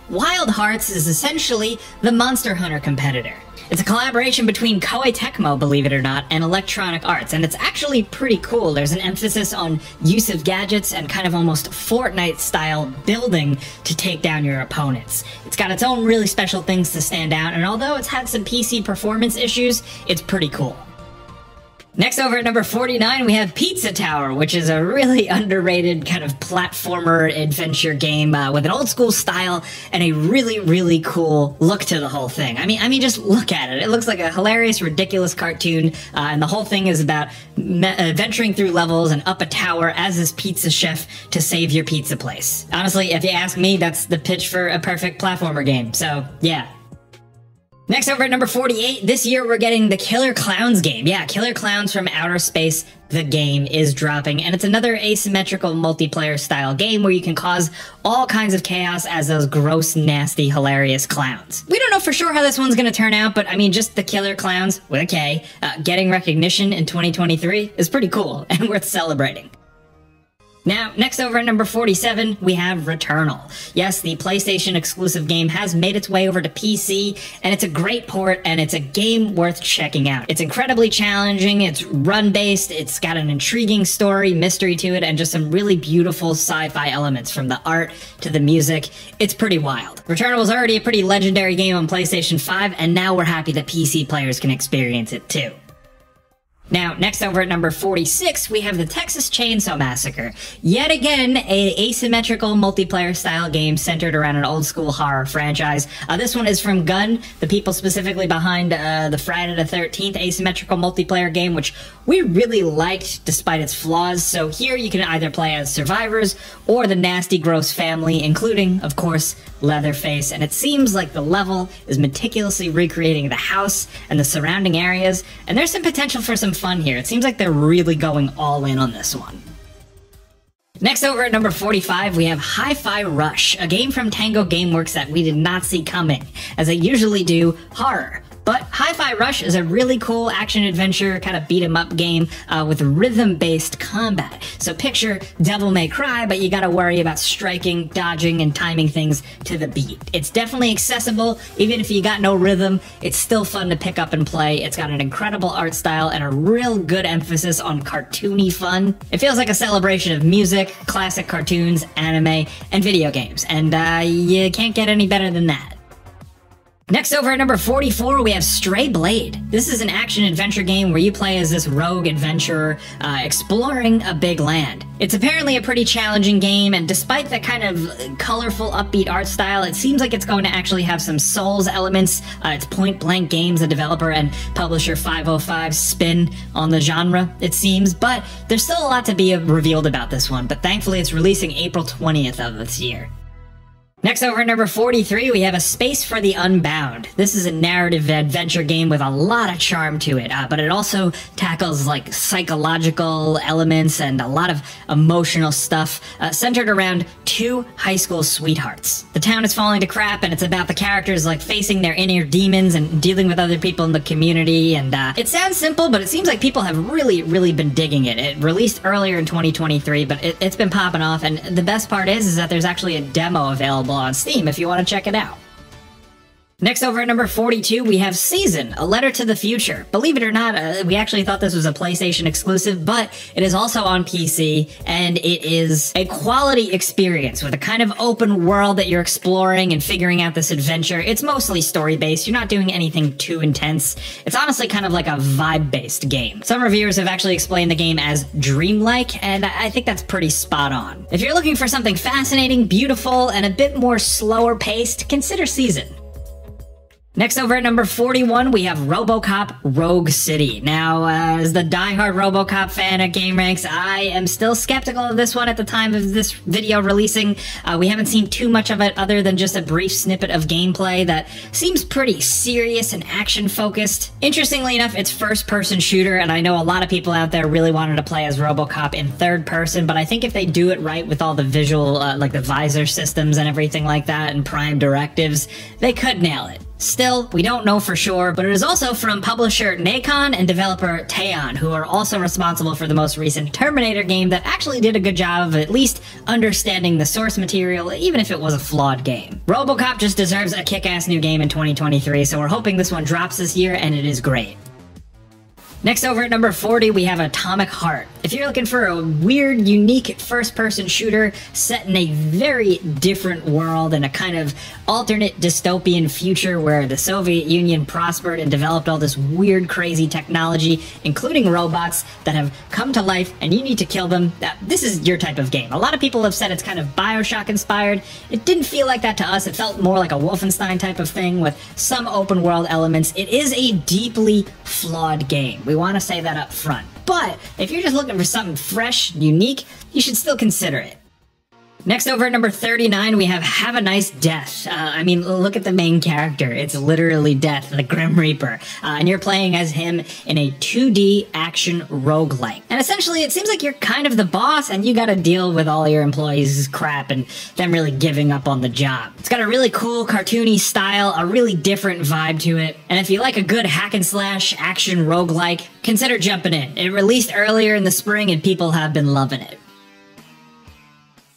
Wild Hearts is essentially the Monster Hunter competitor. It's a collaboration between Koei Tecmo, believe it or not, and Electronic Arts, and it's actually pretty cool. There's an emphasis on use of gadgets and kind of almost Fortnite-style building to take down your opponents. It's got its own really special things to stand out, and although it's had some PC performance issues, it's pretty cool. Next over at number 49, we have Pizza Tower, which is a really underrated kind of platformer adventure game with an old school style and a really, really cool look to the whole thing. I mean, just look at it. It looks like a hilarious, ridiculous cartoon, and the whole thing is about venturing through levels and up a tower as this pizza chef to save your pizza place. Honestly, if you ask me, that's the pitch for a perfect platformer game, so yeah. Next over at number 48, this year we're getting the Killer Klowns game. Yeah, Killer Klowns from Outer Space, the game is dropping, and it's another asymmetrical multiplayer style game where you can cause all kinds of chaos as those gross, nasty, hilarious clowns. We don't know for sure how this one's gonna turn out, but I mean, just the Killer Klowns, with a K, getting recognition in 2023 is pretty cool and worth celebrating. Now, next over at number 47, we have Returnal. Yes, the PlayStation exclusive game has made its way over to PC, and it's a great port, and it's a game worth checking out. It's incredibly challenging, it's run-based, it's got an intriguing story, mystery to it, and just some really beautiful sci-fi elements from the art to the music. It's pretty wild. Returnal was already a pretty legendary game on PlayStation 5, and now we're happy that PC players can experience it too. Now, next over at number 46, we have the Texas Chainsaw Massacre. Yet again, an asymmetrical multiplayer-style game centered around an old-school horror franchise. This one is from Gun, the people specifically behind the Friday the 13th asymmetrical multiplayer game, which we really liked despite its flaws. So here you can either play as survivors or the nasty, gross family, including, of course, Leatherface. And it seems like the level is meticulously recreating the house and the surrounding areas, and there's some potential for some fun here. It seems like they're really going all in on this one. Next over at number 45, we have Hi-Fi Rush, a game from Tango Gameworks that we did not see coming, as they usually do horror. But Hi-Fi Rush is a really cool action-adventure kind of beat-em-up game with rhythm-based combat. So picture Devil May Cry, but you gotta worry about striking, dodging, and timing things to the beat. It's definitely accessible, even if you got no rhythm, it's still fun to pick up and play. It's got an incredible art style and a real good emphasis on cartoony fun. It feels like a celebration of music, classic cartoons, anime, and video games, and you can't get any better than that. Next over at number 44, we have Stray Blade. This is an action-adventure game where you play as this rogue adventurer exploring a big land. It's apparently a pretty challenging game, and despite the kind of colorful, upbeat art style, it seems like it's going to actually have some Souls elements. It's Point Blank Games, the developer and publisher 505 spin on the genre, it seems, but there's still a lot to be revealed about this one, but thankfully it's releasing April 20th of this year. Next over at number 43, we have A Space for the Unbound. This is a narrative adventure game with a lot of charm to it, but it also tackles like psychological elements and a lot of emotional stuff centered around two high school sweethearts. The town is falling to crap, and it's about the characters like facing their inner demons and dealing with other people in the community, and it sounds simple, but it seems like people have really been digging it. It released earlier in 2023, but it's been popping off, and the best part is that there's actually a demo available on Steam if you want to check it out. Next over at number 42, we have Season, A Letter to the Future. Believe it or not, we actually thought this was a PlayStation exclusive, but it is also on PC, and it is a quality experience with a kind of open world that you're exploring and figuring out this adventure. It's mostly story-based. You're not doing anything too intense. It's honestly kind of like a vibe-based game. Some reviewers have actually explained the game as dreamlike, and I think that's pretty spot on. If you're looking for something fascinating, beautiful, and a bit more slower-paced, consider Season. Next over at number 41, we have RoboCop Rogue City. Now, as the diehard RoboCop fan at GameRanks, I am still skeptical of this one at the time of this video releasing. We haven't seen too much of it other than just a brief snippet of gameplay that seems pretty serious and action-focused. Interestingly enough, it's first-person shooter, and I know a lot of people out there really wanted to play as RoboCop in third person, but I think if they do it right with all the visual, like the visor systems and everything like that, and prime directives, they could nail it. Still, we don't know for sure, but it is also from publisher Nacon and developer Teon, who are also responsible for the most recent Terminator game that actually did a good job of at least understanding the source material, even if it was a flawed game. RoboCop just deserves a kick-ass new game in 2023, so we're hoping this one drops this year, and it is great. Next over at number 40, we have Atomic Heart. If you're looking for a weird, unique first-person shooter set in a very different world and a kind of alternate dystopian future where the Soviet Union prospered and developed all this weird, crazy technology, including robots that have come to life and you need to kill them, this is your type of game. A lot of people have said it's kind of BioShock-inspired. It didn't feel like that to us. It felt more like a Wolfenstein type of thing with some open-world elements. It is a deeply flawed game. We want to say that up front. But if you're just looking for something fresh, unique, you should still consider it. Next over at number 39, we have a Nice Death. I mean, look at the main character. It's literally Death, the Grim Reaper. And you're playing as him in a 2D action roguelike. And essentially, it seems like you're kind of the boss and you gotta deal with all your employees' crap and them really giving up on the job. It's got a really cool, cartoony style, a really different vibe to it. And if you like a good hack and slash action roguelike, consider jumping in. It released earlier in the spring and people have been loving it.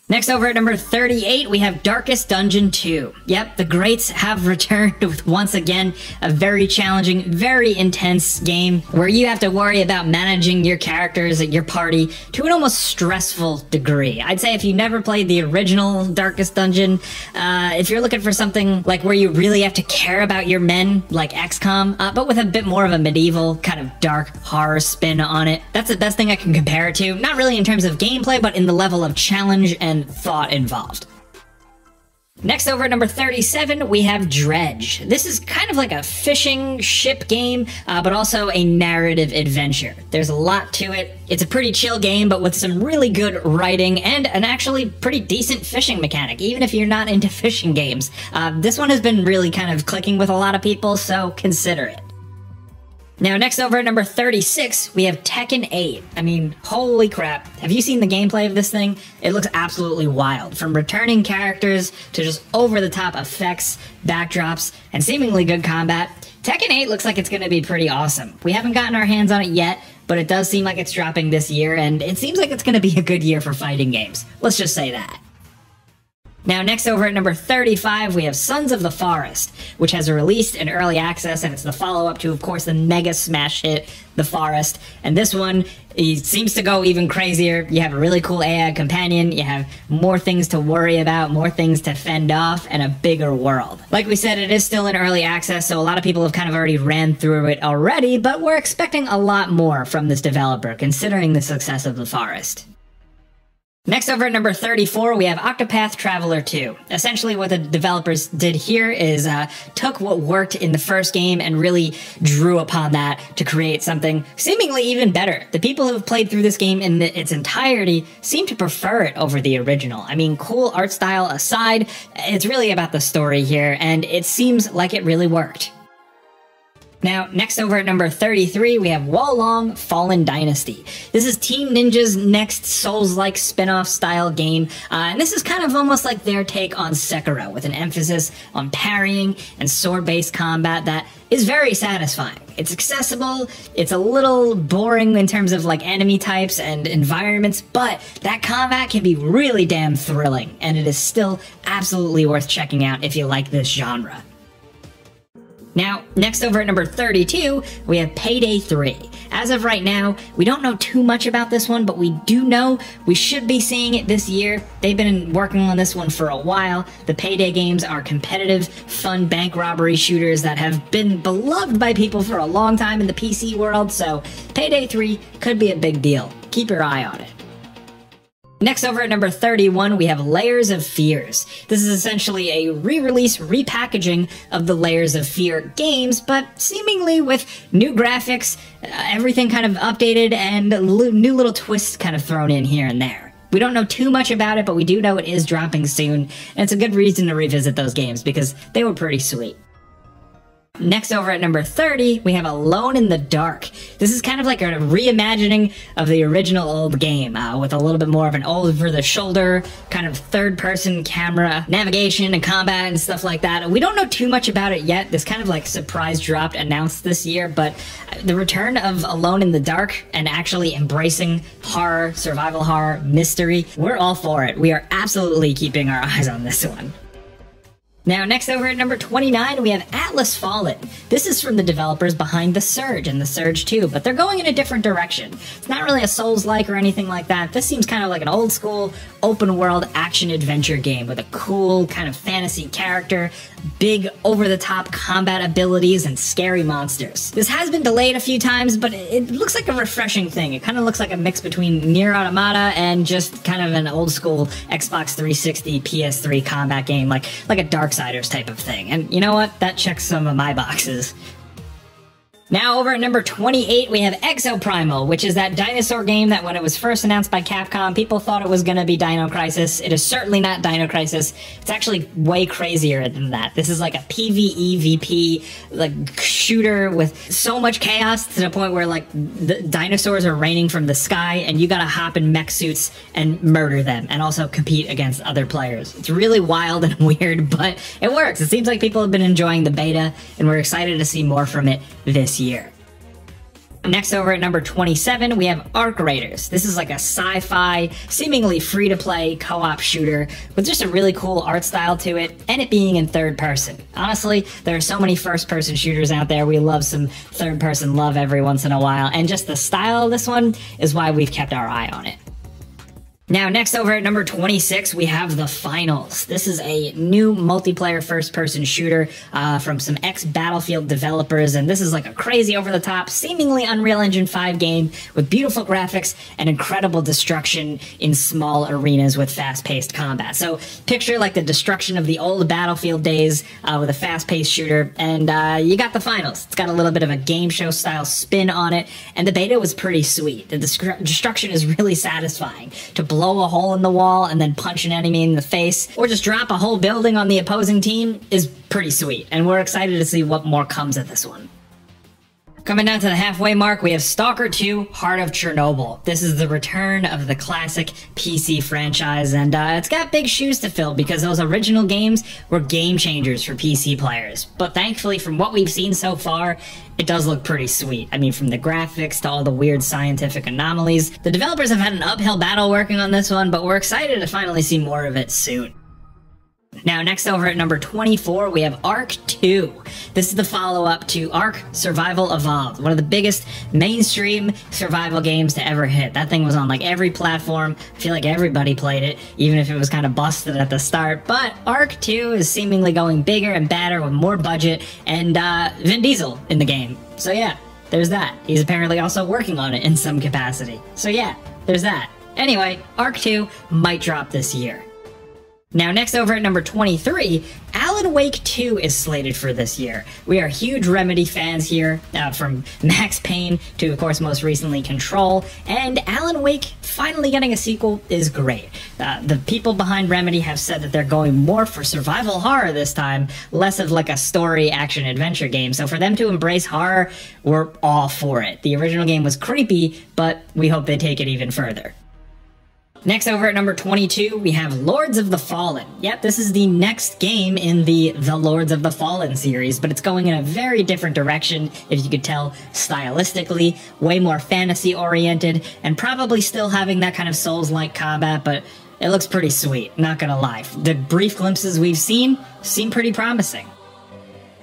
Next over at number 38, we have Darkest Dungeon 2. Yep, the greats have returned with, once again, a very challenging, very intense game where you have to worry about managing your characters, your party, to an almost stressful degree. I'd say if you never played the original Darkest Dungeon, if you're looking for something like where you really have to care about your men, like XCOM, but with a bit more of a medieval, kind of dark horror spin on it, that's the best thing I can compare it to. Not really in terms of gameplay, but in the level of challenge and thought involved. Next over at number 37, we have Dredge. This is kind of like a fishing ship game, but also a narrative adventure. There's a lot to it. It's a pretty chill game, but with some really good writing and an actually pretty decent fishing mechanic, even if you're not into fishing games. This one has been really kind of clicking with a lot of people, so consider it. Now, next over at number 36, we have Tekken 8. I mean, holy crap. Have you seen the gameplay of this thing? It looks absolutely wild. From returning characters to just over-the-top effects, backdrops, and seemingly good combat, Tekken 8 looks like it's going to be pretty awesome. We haven't gotten our hands on it yet, but it does seem like it's dropping this year, and it seems like it's going to be a good year for fighting games. Let's just say that. Now, next over at number 35, we have Sons of the Forest, which has released in early access, and it's the follow-up to, of course, the mega smash hit, The Forest. And this one, it seems to go even crazier. You have a really cool AI companion, you have more things to worry about, more things to fend off, and a bigger world. Like we said, it is still in early access, so a lot of people have kind of already ran through it already, but we're expecting a lot more from this developer, considering the success of The Forest. Next over at number 34, we have Octopath Traveler 2. Essentially what the developers did here is took what worked in the first game and really drew upon that to create something seemingly even better. The people who have played through this game in its entirety seem to prefer it over the original. I mean, cool art style aside, it's really about the story here, and it seems like it really worked. Now, next over at number 33, we have Wolong Fallen Dynasty. This is Team Ninja's next Souls-like spin-off style game, and this is kind of almost like their take on Sekiro, with an emphasis on parrying and sword-based combat that is very satisfying. It's accessible, it's a little boring in terms of like enemy types and environments, but that combat can be really damn thrilling, and it is still absolutely worth checking out if you like this genre. Now, next over at number 32, we have Payday 3. As of right now, we don't know too much about this one, but we do know we should be seeing it this year. They've been working on this one for a while. The Payday games are competitive, fun bank robbery shooters that have been beloved by people for a long time in the PC world, so Payday 3 could be a big deal. Keep your eye on it. Next over at number 31, we have Layers of Fears. This is essentially a re-release, repackaging of the Layers of Fear games, but seemingly with new graphics, everything kind of updated, and new little twists kind of thrown in here and there. We don't know too much about it, but we do know it is dropping soon, and it's a good reason to revisit those games because they were pretty sweet. Next over at number 30, we have Alone in the Dark. This is kind of like a reimagining of the original old game, with a little bit more of an over-the-shoulder, kind of third-person camera navigation and combat and stuff like that. We don't know too much about it yet. This kind of like surprise dropped announced this year, but the return of Alone in the Dark and actually embracing horror, survival horror, mystery, we're all for it. We are absolutely keeping our eyes on this one. Now, next over at number 29, we have Atlas Fallen. This is from the developers behind The Surge and The Surge 2, but they're going in a different direction. It's not really a Souls-like or anything like that. This seems kind of like an old-school, open-world action-adventure game with a cool, kind of fantasy character, big, over-the-top combat abilities, and scary monsters. This has been delayed a few times, but it looks like a refreshing thing. It kind of looks like a mix between Nier Automata and just kind of an old-school Xbox 360, PS3 combat game, like a Darksiders type of thing. And you know what? That checks some of my boxes. Now over at number 28, we have Exoprimal, which is that dinosaur game that when it was first announced by Capcom, people thought it was going to be Dino Crisis. It is certainly not Dino Crisis. It's actually way crazier than that. This is like a PvE VP, like, shooter with so much chaos to the point where, like, the dinosaurs are raining from the sky and you gotta hop in mech suits and murder them and also compete against other players. It's really wild and weird, but it works. It seems like people have been enjoying the beta and we're excited to see more from it this year. Next over at number 27, we have Arc Raiders. This is like a sci-fi, seemingly free-to-play co-op shooter with just a really cool art style to it, and it being in third person. Honestly, there are so many first-person shooters out there. We love some third-person love every once in a while, and just the style of this one is why we've kept our eye on it. Now, next over at number 26, we have The Finals. This is a new multiplayer first-person shooter from some ex-Battlefield developers, and this is like a crazy over-the-top, seemingly Unreal Engine 5 game with beautiful graphics and incredible destruction in small arenas with fast-paced combat. So, picture like the destruction of the old Battlefield days with a fast-paced shooter, and you got The Finals. It's got a little bit of a game show-style spin on it, and the beta was pretty sweet. The destruction is really satisfying. To blow a hole in the wall and then punch an enemy in the face, or just drop a whole building on the opposing team is pretty sweet, and we're excited to see what more comes of this one. Coming down to the halfway mark, we have Stalker 2: Heart of Chernobyl. This is the return of the classic PC franchise, and it's got big shoes to fill because those original games were game changers for PC players. But thankfully, from what we've seen so far, it does look pretty sweet. I mean, from the graphics to all the weird scientific anomalies. The developers have had an uphill battle working on this one, but we're excited to finally see more of it soon. Now, next over at number 24, we have Ark 2. This is the follow-up to Ark Survival Evolved, one of the biggest mainstream survival games to ever hit. That thing was on like every platform. I feel like everybody played it, even if it was kind of busted at the start. But Ark 2 is seemingly going bigger and badder with more budget and Vin Diesel in the game. So yeah, there's that. He's apparently also working on it in some capacity. So yeah, there's that. Anyway, Ark 2 might drop this year. Now, next over at number 23, Alan Wake 2 is slated for this year. We are huge Remedy fans here, from Max Payne to, of course, most recently Control, and Alan Wake finally getting a sequel is great. The people behind Remedy have said that they're going more for survival horror this time, less of like a story action-adventure game, so for them to embrace horror, we're all for it. The original game was creepy, but we hope they take it even further. Next over at number 22, we have Lords of the Fallen. Yep, this is the next game in the Lords of the Fallen series, but it's going in a very different direction, if you could tell, stylistically, way more fantasy-oriented, and probably still having that kind of Souls-like combat, but it looks pretty sweet, not gonna lie. The brief glimpses we've seen seem pretty promising.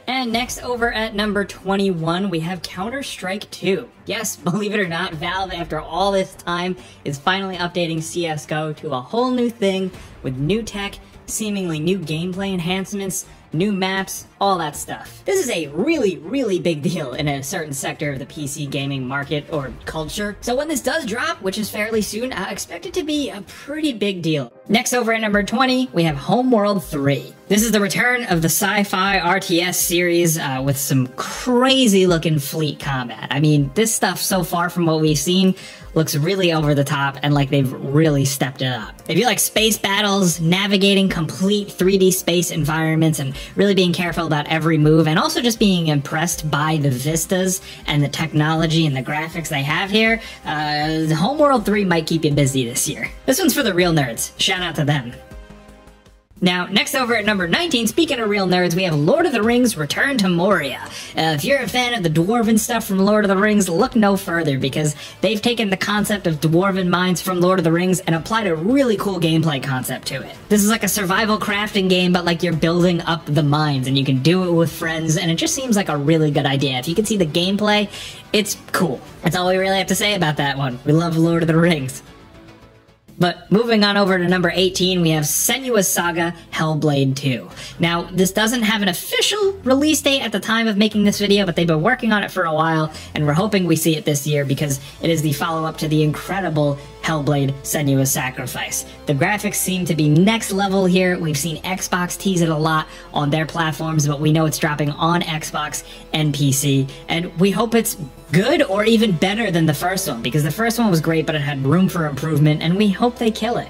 And next over at number 21, we have Counter-Strike 2. Yes, believe it or not, Valve, after all this time, is finally updating CSGO to a whole new thing with new tech, seemingly new gameplay enhancements, new maps, all that stuff. This is a really, really big deal in a certain sector of the PC gaming market or culture. So when this does drop, which is fairly soon, I expect it to be a pretty big deal. Next over at number 20, we have Homeworld 3. This is the return of the sci-fi RTS series with some crazy-looking fleet combat. I mean, this stuff so far from what we've seen looks really over the top and like they've really stepped it up. If you like space battles, navigating complete 3D space environments, and really being careful about every move, and also just being impressed by the vistas and the technology and the graphics they have here, Homeworld 3 might keep you busy this year. This one's for the real nerds. Shout out to them. Now, next over at number 19, speaking of real nerds, we have Lord of the Rings Return to Moria. If you're a fan of the dwarven stuff from Lord of the Rings, look no further, because they've taken the concept of dwarven mines from Lord of the Rings and applied a really cool gameplay concept to it. This is like a survival crafting game, but like you're building up the mines, and you can do it with friends, and it just seems like a really good idea. If you can see the gameplay, it's cool. That's all we really have to say about that one. We love Lord of the Rings. But moving on over to number 18, we have Senua's Saga Hellblade 2. Now, this doesn't have an official release date at the time of making this video, but they've been working on it for a while, and we're hoping we see it this year because it is the follow-up to the incredible Hellblade Senua's Sacrifice. The graphics seem to be next level here. We've seen Xbox tease it a lot on their platforms, but we know it's dropping on Xbox and PC, and we hope it's good or even better than the first one, because the first one was great, but it had room for improvement, and we hope they kill it.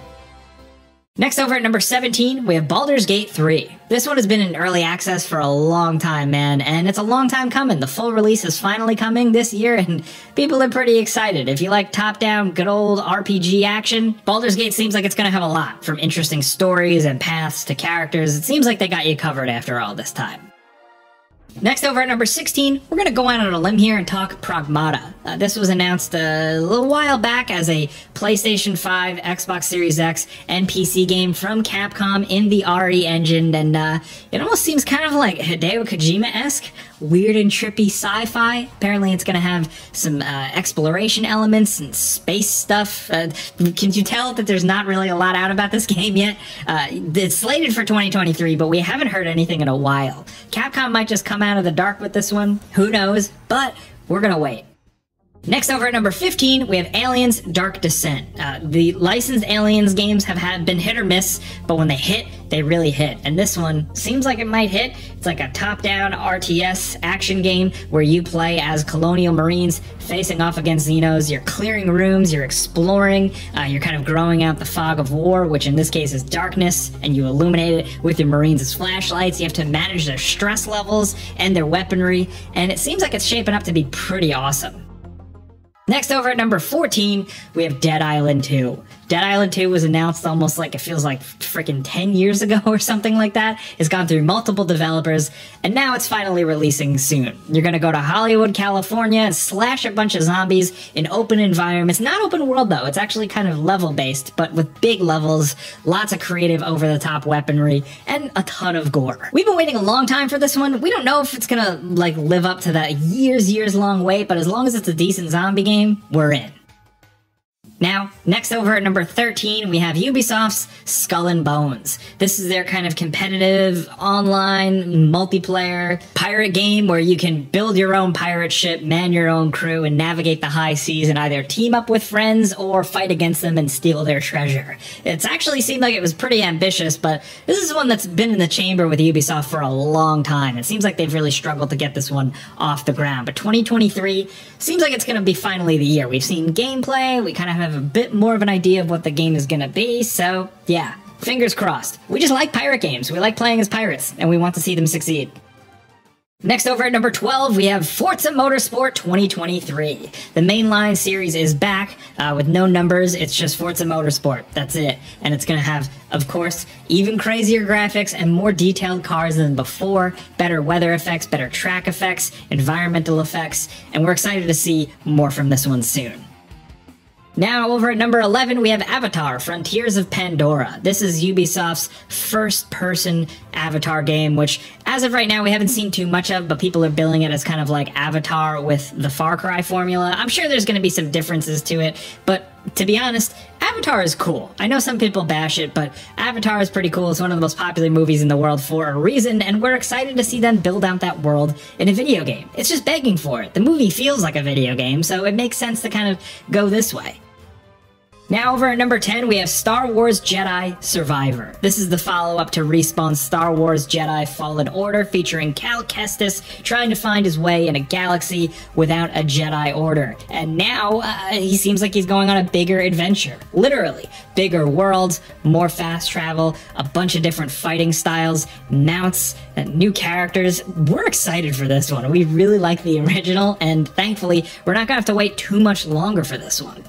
Next over at number 17, we have Baldur's Gate 3. This one has been in early access for a long time, man, and it's a long time coming. The full release is finally coming this year, and people are pretty excited. If you like top-down, good old RPG action, Baldur's Gate seems like it's gonna have a lot, from interesting stories and paths to characters. It seems like they got you covered after all this time. Next over at number 16, we're going to go out on a limb here and talk Pragmata. This was announced a little while back as a PlayStation 5, Xbox Series X, and PC game from Capcom in the RE engine, and it almost seems kind of like Hideo Kojima-esque, weird and trippy sci-fi. Apparently it's going to have some exploration elements and space stuff. Can you tell that there's not really a lot out about this game yet? It's slated for 2023, but we haven't heard anything in a while. Capcom might just come out of the dark with this one. Who knows? But we're gonna wait. Next over at number 15, we have Aliens Dark Descent. The licensed Aliens games have been hit or miss, but when they hit, they really hit. And this one seems like it might hit. It's like a top-down RTS action game where you play as colonial marines facing off against Xenos. You're clearing rooms, you're exploring, you're kind of growing out the fog of war, which in this case is darkness, and you illuminate it with your marines as flashlights. You have to manage their stress levels and their weaponry, and it seems like it's shaping up to be pretty awesome. Next over at number 14, we have Dead Island 2. Dead Island 2 was announced almost like, it feels like freaking 10 years ago or something like that. It's gone through multiple developers, and now it's finally releasing soon. You're gonna go to Hollywood, California, and slash a bunch of zombies in open environments. Not open world though, it's actually kind of level-based, but with big levels, lots of creative over-the-top weaponry, and a ton of gore. We've been waiting a long time for this one. We don't know if it's gonna like live up to that years long wait, but as long as it's a decent zombie game, we're in. Now, next over at number 13, we have Ubisoft's Skull and Bones. This is their kind of competitive, online, multiplayer pirate game where you can build your own pirate ship, man your own crew, and navigate the high seas and either team up with friends or fight against them and steal their treasure. It's actually seemed like it was pretty ambitious, but this is one that's been in the chamber with Ubisoft for a long time. It seems like they've really struggled to get this one off the ground, but 2023 seems like it's going to be finally the year. We've seen gameplay, we kind of have a bit more of an idea of what the game is gonna be, so yeah, fingers crossed. We just like pirate games. We like playing as pirates, and we want to see them succeed. Next over at number 12, we have Forza Motorsport 2023. The mainline series is back with no numbers. It's just Forza Motorsport. That's it. And it's going to have, of course, even crazier graphics and more detailed cars than before, better weather effects, better track effects, environmental effects, and we're excited to see more from this one soon. Now, over at number 11, we have Avatar: Frontiers of Pandora. This is Ubisoft's first-person Avatar game, which, as of right now, we haven't seen too much of, but people are billing it as kind of like Avatar with the Far Cry formula. I'm sure there's going to be some differences to it, but to be honest, Avatar is cool. I know some people bash it, but Avatar is pretty cool. It's one of the most popular movies in the world for a reason, and we're excited to see them build out that world in a video game. It's just begging for it. The movie feels like a video game, so it makes sense to kind of go this way. Now over at number 10, we have Star Wars Jedi Survivor. This is the follow-up to Respawn's Star Wars Jedi Fallen Order, featuring Cal Kestis trying to find his way in a galaxy without a Jedi Order. And now, he seems like he's going on a bigger adventure. Literally. Bigger worlds, more fast travel, a bunch of different fighting styles, mounts, and new characters. We're excited for this one. We really like the original, and thankfully, we're not gonna have to wait too much longer for this one.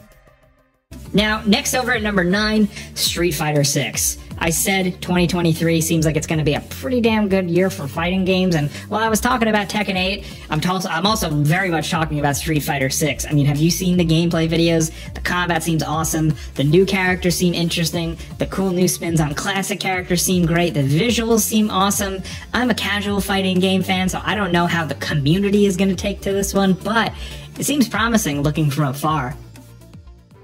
Now, next over at number 9, Street Fighter 6. I said 2023 seems like it's going to be a pretty damn good year for fighting games, and while I was talking about Tekken 8, I'm also very much talking about Street Fighter 6. I mean, have you seen the gameplay videos? The combat seems awesome, the new characters seem interesting, the cool new spins on classic characters seem great, the visuals seem awesome. I'm a casual fighting game fan, so I don't know how the community is going to take to this one, but it seems promising looking from afar.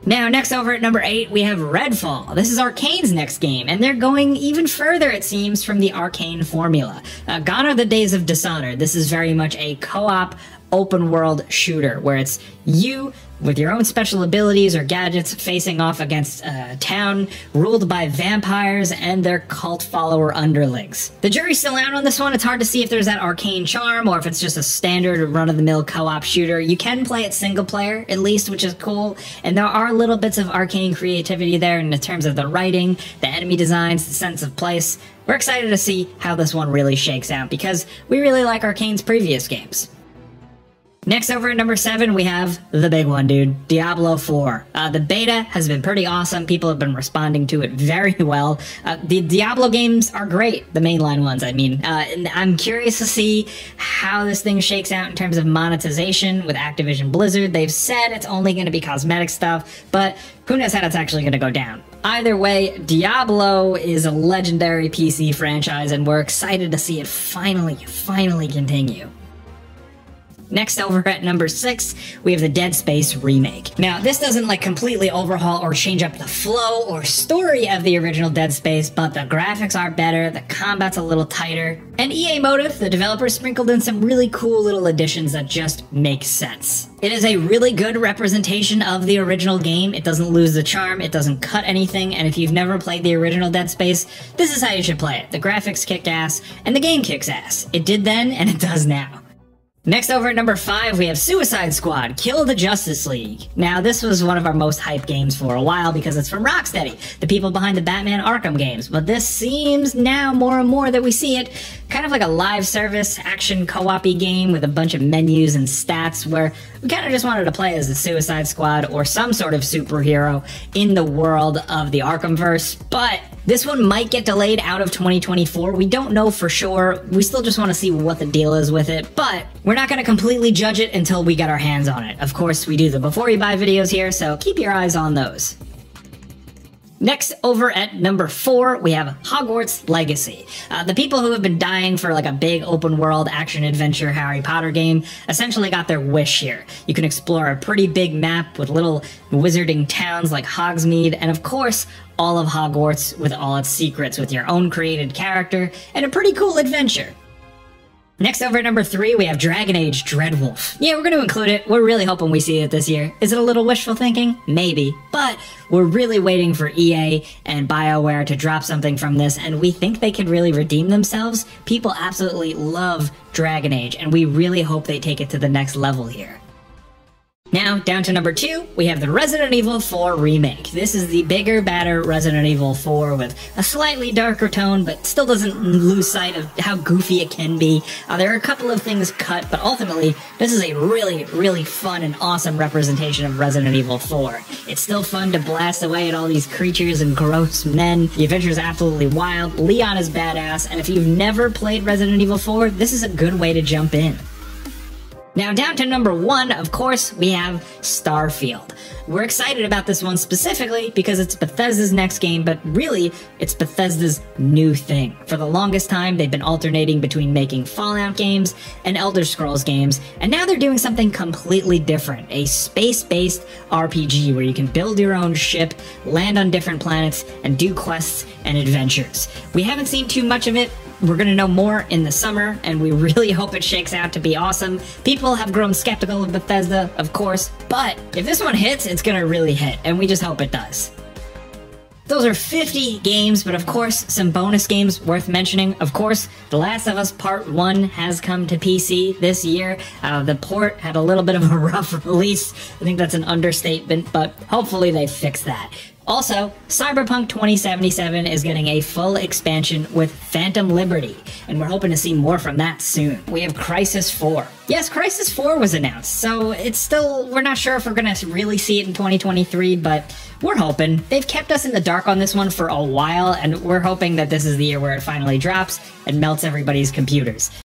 Now, next over at number 8, we have Redfall. This is Arcane's next game, and they're going even further, it seems, from the Arcane formula. Gone are the days of Dishonored. This is very much a co-op, open-world shooter, where it's you with your own special abilities or gadgets facing off against a town ruled by vampires and their cult follower underlings. The jury's still out on this one. It's hard to see if there's that Arcane charm or if it's just a standard run-of-the-mill co-op shooter. You can play it single player, at least, which is cool, and there are little bits of Arcane creativity there in terms of the writing, the enemy designs, the sense of place. We're excited to see how this one really shakes out because we really like Arcane's previous games. Next over at number 7, we have the big one, dude. Diablo 4. The beta has been pretty awesome. People have been responding to it very well. The Diablo games are great, the mainline ones, I mean. And I'm curious to see how this thing shakes out in terms of monetization with Activision Blizzard. They've said it's only going to be cosmetic stuff, but who knows how it's actually going to go down. Either way, Diablo is a legendary PC franchise, and we're excited to see it finally continue. Next over at number 6, we have the Dead Space remake. Now, this doesn't like completely overhaul or change up the flow or story of the original Dead Space, but the graphics are better, the combat's a little tighter, and EA Motive, the developer, sprinkled in some really cool little additions that just make sense. It is a really good representation of the original game. It doesn't lose the charm, it doesn't cut anything, and if you've never played the original Dead Space, this is how you should play it. The graphics kick ass, and the game kicks ass. It did then, and it does now. Next over at number 5, we have Suicide Squad, Kill the Justice League. Now, this was one of our most hyped games for a while because it's from Rocksteady, the people behind the Batman Arkham games. But this seems now more and more that we see it kind of like a live service action co-op-y game with a bunch of menus and stats where we kind of just wanted to play as the Suicide Squad or some sort of superhero in the world of the Arkhamverse. But this one might get delayed out of 2024. We don't know for sure. We still just want to see what the deal is with it, but we're not going to completely judge it until we get our hands on it. Of course, we do the before you buy videos here, so keep your eyes on those. Next, over at number 4, we have Hogwarts Legacy. The people who have been dying for like a big open world action-adventure Harry Potter game essentially got their wish here. You can explore a pretty big map with little wizarding towns like Hogsmeade, and of course, all of Hogwarts with all its secrets with your own created character, and a pretty cool adventure. Next over at number 3, we have Dragon Age Dreadwolf. Yeah, we're going to include it. We're really hoping we see it this year. Is it a little wishful thinking? Maybe. But we're really waiting for EA and BioWare to drop something from this, and we think they could really redeem themselves. People absolutely love Dragon Age, and we really hope they take it to the next level here. Now, down to number 2, we have the Resident Evil 4 remake. This is the bigger, badder Resident Evil 4 with a slightly darker tone, but still doesn't lose sight of how goofy it can be. There are a couple of things cut, but ultimately, this is a really fun and awesome representation of Resident Evil 4. It's still fun to blast away at all these creatures and gross men. The adventure is absolutely wild, Leon is badass, and if you've never played Resident Evil 4, this is a good way to jump in. Now, down to number 1, of course, we have Starfield. We're excited about this one specifically because it's Bethesda's next game, but really, it's Bethesda's new thing. For the longest time, they've been alternating between making Fallout games and Elder Scrolls games, and now they're doing something completely different, a space-based RPG where you can build your own ship, land on different planets, and do quests and adventures. We haven't seen too much of it. We're going to know more in the summer, and we really hope it shakes out to be awesome. People have grown skeptical of Bethesda, of course, but But if this one hits, it's gonna really hit, and we just hope it does. Those are 50 games, but of course, some bonus games worth mentioning. Of course, The Last of Us Part 1 has come to PC this year. The port had a little bit of a rough release. I think that's an understatement, but hopefully they fix that. Also, Cyberpunk 2077 is getting a full expansion with Phantom Liberty, and we're hoping to see more from that soon. We have Crysis 4. Yes, Crysis 4 was announced, so it's still, we're not sure if we're gonna really see it in 2023, but we're hoping. They've kept us in the dark on this one for a while, and we're hoping that this is the year where it finally drops and melts everybody's computers.